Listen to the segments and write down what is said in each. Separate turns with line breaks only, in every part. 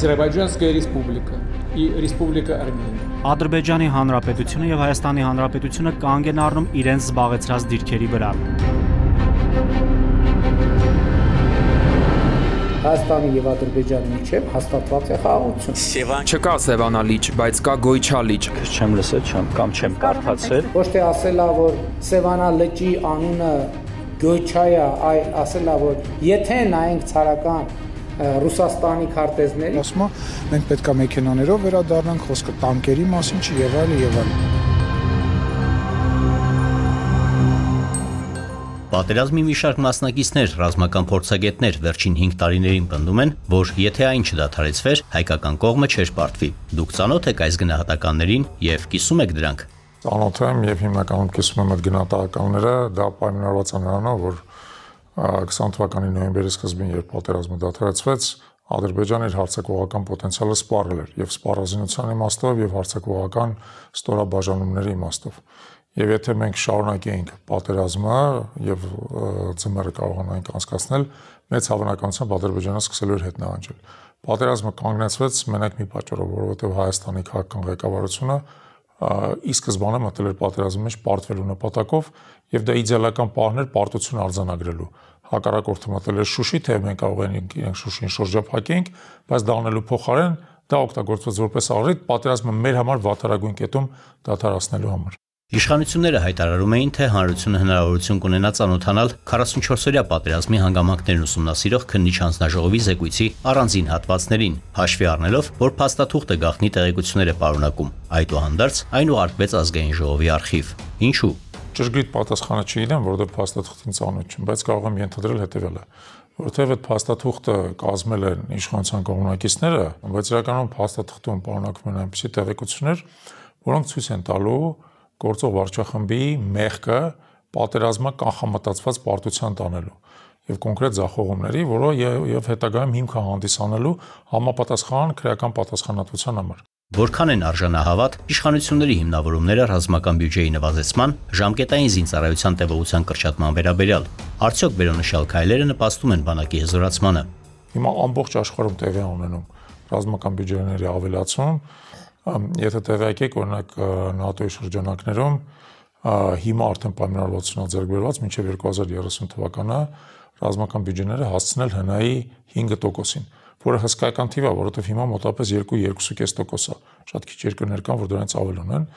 Азербайджанская республика и Республика Армения.
Ադրբեջանի Հանրապետությունը եւ Հայաստանի Հանրապետությունը կանգ են առնում իրենց զբաղեցրած դիրքերի վրա։
Հայաստանի եւ Ադրբեջանի միջեւ հաստատված է խաղաղություն։
Չկա Սևանալիճ, բայց կա Գոյչալիճ։
Չեմ լսել, կամ չեմ կարդացել։
Ոչ թե ասելա, որ Սևանա լճի անունը Գոյչա է, այլ ասելա, որ եթե նայենք ցարական Ռուսաստանի քարտեզների,
ասում մենք պետք է մեքենաներով վերադառնանք, խոսքը տանկերի մասին չի եւ այլն։
Պատերազմի մի շարք մասնակիցներ, ռազմական փորձագետներ վերջին 5 տարիներին պնդում են, որ եթե այն չդադարեցվեր, հայկական կողմը չէր պարտվի։ Դուք ծանոթ եք այս գնահատականներին եւ կիսում եք դրանք։
Ծանոթ եմ եւ հիմնականում կիսում եմ այդ գնահատականները, դա պայմանավորված է նրանով, որ 20 թվականի նոյեմբերի սկզբին, երբ պատերազմը դադարեցվեց, Ադրբեջանը իր հարձակողական պոտենցիալը սպառել էր եւ սպառազինության իմաստով եւ հարձակողական ստորաբաժանումների իմաստով։ Եվ եթե մենք շարունակեինք պատերազմը եւ ծմերը կարողանանք անցկացնել, մեծ հավանականությամբ Ադրբեջանը սկսելու էր հետ նահանջել։ Պատերազմը կանգնեցվեց մենակ մի պատճառով, որովհետեւ Հայաստանի քաղաքական ղեկավարությունը ի սկզբանե մտել էր պատերազմի մեջ պարտվելու նպատակով եւ դա իդեալական պահն էր պարտություն արձանագրելու։ Հակառակորդը մտել էր Շուշի, թե մենք կարող ենք իրենք Շուշին շրջափակենք, բայց դա անելու փոխարեն դա օգտագործվեց որպես առիթ պատերազմը մեր համար վատարագույն կետում դադարեցնելու համար։
Իշխանությունները հայտարարում էին, թե հանրությունը հնարավորություն կունենա ծանոթանալ 44-օրյա պատերազմի հանգամանքներն ուսումնասիրող քննիչ հանձնաժողովի զեկույցի առանձին հատվածներին, հաշվի առնելով, որ փաստաթուղթը գաղտնի տեղեկություններ է պարունակում։ Այդուհանդերձ այն ուղարկվեց ազգային ժողովի արխիվ։ Ինչու՞։
Ճշգրիտ պատասխանը չգիտեմ, որովհետև փաստաթուղթին ծանոթ չեմ, բայց կարող եմ ենթադրել հետևյալը, որովհետև այդ փաստաթուղթը կազմել են իշխանության կողմնակիցները, բայց իրականում փաստաթղթում պարունակվում են այնպիսի տեղեկություններ, որոնք ցույց են տալու գործող վարչախմբի մեղքը պատերազմը կանխամտածված պարտության տանելու եւ կոնկրետ ձախողումների, որը եւ հետագայում հիմք հանդիսանելու համապատասխան քրեական պատասխանատվության համար։
Որքան են արժանահավատ իշխանությունների հիմնավորումները ռազմական բյուջեի նվազեցման, ժամկետային զինծառայության տևողության կրճատման վերաբերյալ, արդյոք վերոնշյալ քայլերը նպաստում են բանակի հզորացմանը։
Հիմա ամբողջ աշխարհում տեղի ունենում ռազմական բյուջեների ավելացում, եթե տեղյակ եք, օրինակ ՆԱՏՕ-ի շրջանակներում հիմա արդեն պայմանավորվածություն է ձեռք բերված մինչև 2030 թվականը ռազմական բյուջեները հասցնել ՀՆԱ-ի 5%-ին, որը հսկայական թիվ է, որովհետև հիմա մոտավորապես 2-2.5% է։ Շատ քիչ երկրներ կան, որ դրանից ավել ունեն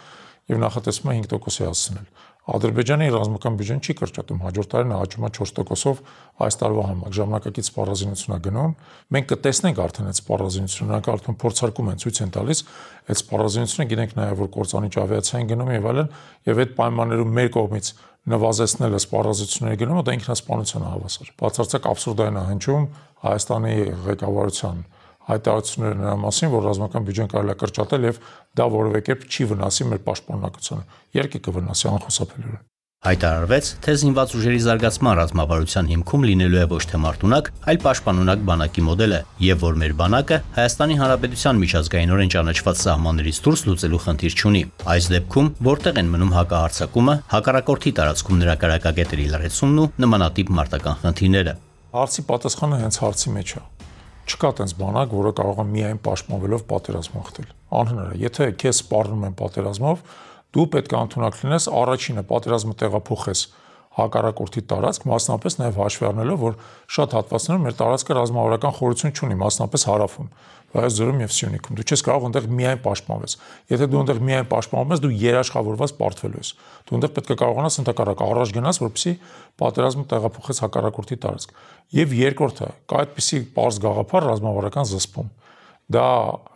եւ նախատեսվում է 5%-ի հասցնել։ Ադրբեջանի ռազմական բյուջեն չի կրճատում, հաջորդ տարին աճում է 4%-ով այս տարվա համեմատ, ժամանակակից սպառազինություն է գնում։ Մենք կտեսնենք արդեն այդ սպառազինությունը, նրանք արդեն փորձարկում են, ցույց են տալիս այդ սպառազինությունը, գիտենք նաեւ որ կործանիչ ավիացիա են գնում եւ այլն, եւ այդ պայմաններում մեր կողմից նվազեցնելը սպառազինությունների գնումը դա ինքնասպանության է հավասար։ Բացարձակ աբսուրդային է հնչում Հայաստանի ղեկավարության հայտարարությունները նրա մասին, որ ռազմական բյուջեն կարելի է կրճատել եւ դա որևէ կերպ չի վնասի մեր պաշտպաննակությանը։ Իհարկե կվնասի անխուսափելիորեն։
Հայտարարվեց, թե զինված ուժերի զարգացման ռազմավարության հիմքում լինելու է ոչ թե մարտունակ, այլ պաշտպանունակ բանակի մոդելը, եւ որ մեր բանակը Հայաստանի Հանրապետության միջազգայինորեն ճանաչված սահմաններից դուրս լուծելու խնդիր չունի։ Այս դեպքում որտեղ են մնում հակահարձակումը, հակառակորդի տարածքում նրա կարակակետերի լրացումն ու նմանատիպ մարտական խնդիրները։
Հարցի պատասխանը հենց հարցի մեջ է։ Չկա տենց բանակ, որը կարող է միայն պաշտպանվելով պատերազմ խախտել։ Անհնար է, եթե քեզ սպառնում են պատերազմով, դու պետք է ընդունակ լինես առաջինը պատերազմը տեղափոխես հակառակորդի տարածք, մասնապես նաև հաշվի առնելով, որ շատ հատվածներում մեր տարածքը ռազմավարական խորություն չունի, մասնապես հարավում, Վայոց ձորում եւ Սյունիքում։ Դու չես կարող այնտեղ միայն պաշտպանվես։ Եթե դու այնտեղ միայն պաշտպանվում ես, դու երաշխավորված պարտվելու ես։ Դու այնտեղ պետք է կարողանաս ընդհակառակը առաջ գնաս, որպեսզի պատերազմը տեղափոխես հակառակորդի տարածք։ Եվ երկրորդը, կա այդպիսի པարզ գաղափար ռազմավարական զսպում։ Դա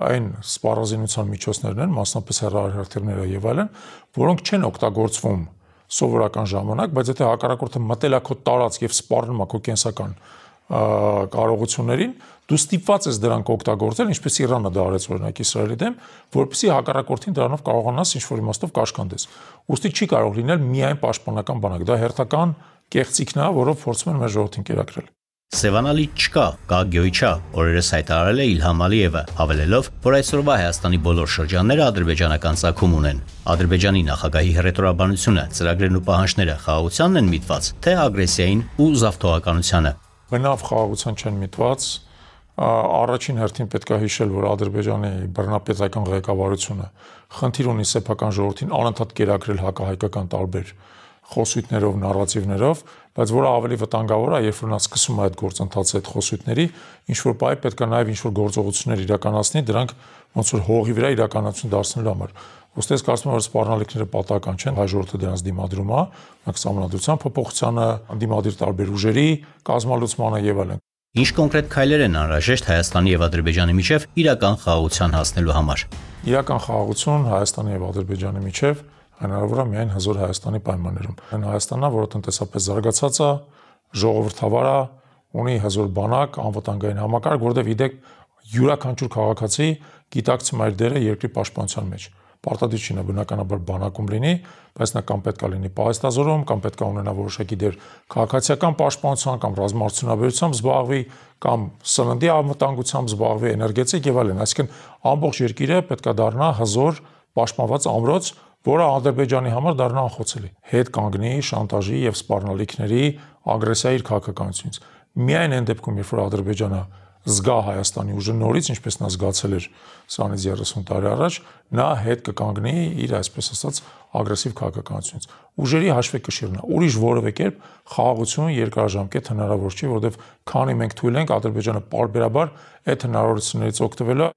այն սպառազինության միջոցներն են, մասնապես հեռահրթիռները եւ այլն, որոնք չեն օգտագործվում սովորական ժամանակ, բայց եթե հակառակորդը մտել է քո տարածք եւ սպառնում է քո կենսական կարողություններին, դու ստիպված ես դրանք օգտագործել, ինչպես Իրանը դա արեց օրինակ Իսրայելի դեմ, որպեսզի հակառակորդին դրանով կարողանաս ինչ-որ իմաստով կաշկանդես։ Ուստի չի կարող լինել միայն պաշտպանական բանակ, դա հերթական կեղծիքն է, որով փորձում են մեր ժողովրդին կերակրել։
Սևանալիճ չկա, կա Գյոյչա, օրերս հայտարարել է Իլհամ Ալիևը, հավելելով, որ այսօրվա Հայաստանի բոլոր շրջանները ադրբեջանական ծագում ունեն։ Ադրբեջանի նախագահի հռետորաբանությունը, ծրագրերն ու պահանջները խաղաղությանն են միտված, թե ագրեսիային ու զավթողականությանը։
Բնավ խաղաղության չեն միտված, Առաջին հերթին պետք է հիշել, որ Ադրբեջանի բռնապետական ղեկավարությունը խնդիր ունի սեփական ժողովրդին անընդհատ կերակրել հակահայկական տարբեր խոսույթներով, նարատիվներով, բայց որը ավելի վտանգավոր է, երբ որ նա սկսում է այդ գործընթացը, այդ խոսույթների, ինչ որ բայ պետք է նաև ինչ որ գործողություններ իրականացնի, դրանք ոնց որ հողի վրա իրականացություն դարձնելու համար։ Ոստես կարծում եմ, որ սպառնալիքները պատահական չեն, հայ ժողովուրդը դրանց դիմադրում է, նախ համանդրության փոփոխությանը, անդիմադիր տարբեր ուժերի կազմալուծմանը եւ այլն։
Ինչ կոնկրետ քայլեր են անհրաժեշտ Հայաստանի եւ Ադրբեջանի միջև իրական խաղաղության հասնելու համար։
Իրական խաղաղություն Հայաստանի եւ Ադրբեջանի միջև հնարավոր է միայն հզոր Հայաստանի պայմաններում։ Այն Հայաստանն է, որը տնտեսապես զարգացած է, ժողովրդավար է, ունի հզոր բանակ, անվտանգային համակարգ, որտեղ իդեպ յուրաքանչյուր քաղաքացի գիտակցում է իր դերը երկրի պաշտպանության մեջ։ Պարտադիր չի նա բնականաբար բանակում լինի, բայց նա կամ պետք է լինի պահեստազորում, կամ պետք է ունենա որոշակի դեր քաղաքացիական պաշտպանության կամ ռազմարտությունաբերությամբ զբաղվի, կամ սննդի անվտանգությամբ զբաղվի, էներգետիկ եւ այլն։ Այսինքն ամբողջ երկիրը պետք է դառնա հզոր պաշտպանված ամրոց, որը Ադրբեջանի համար դառնա անխոցելի։ Հետ կանգնի շանտաժի եւ սպառնալիքների ագրեսիայի իր քաղաքականությունից։ Միայն այն դեպքում, երբ որ Ադրբեջանը զգա Հայաստանի ուժը նորից, ինչպես նա զգացել էր սրանից 30 տարի առաջ, նա հետ կկանգնի իր, այսպես ասած, ագրեսիվ քաղաքականությունից։ Ուժերի հաշվի կշիռնա։ Ուրիշ որևէ կերպ խաղաղություն երկարաժամկետ հնարավոր չի, որովհետև քանի մենք թույլ ենք Ադրբեջանը պարբերաբար այդ հնարավորություններից օգտվելը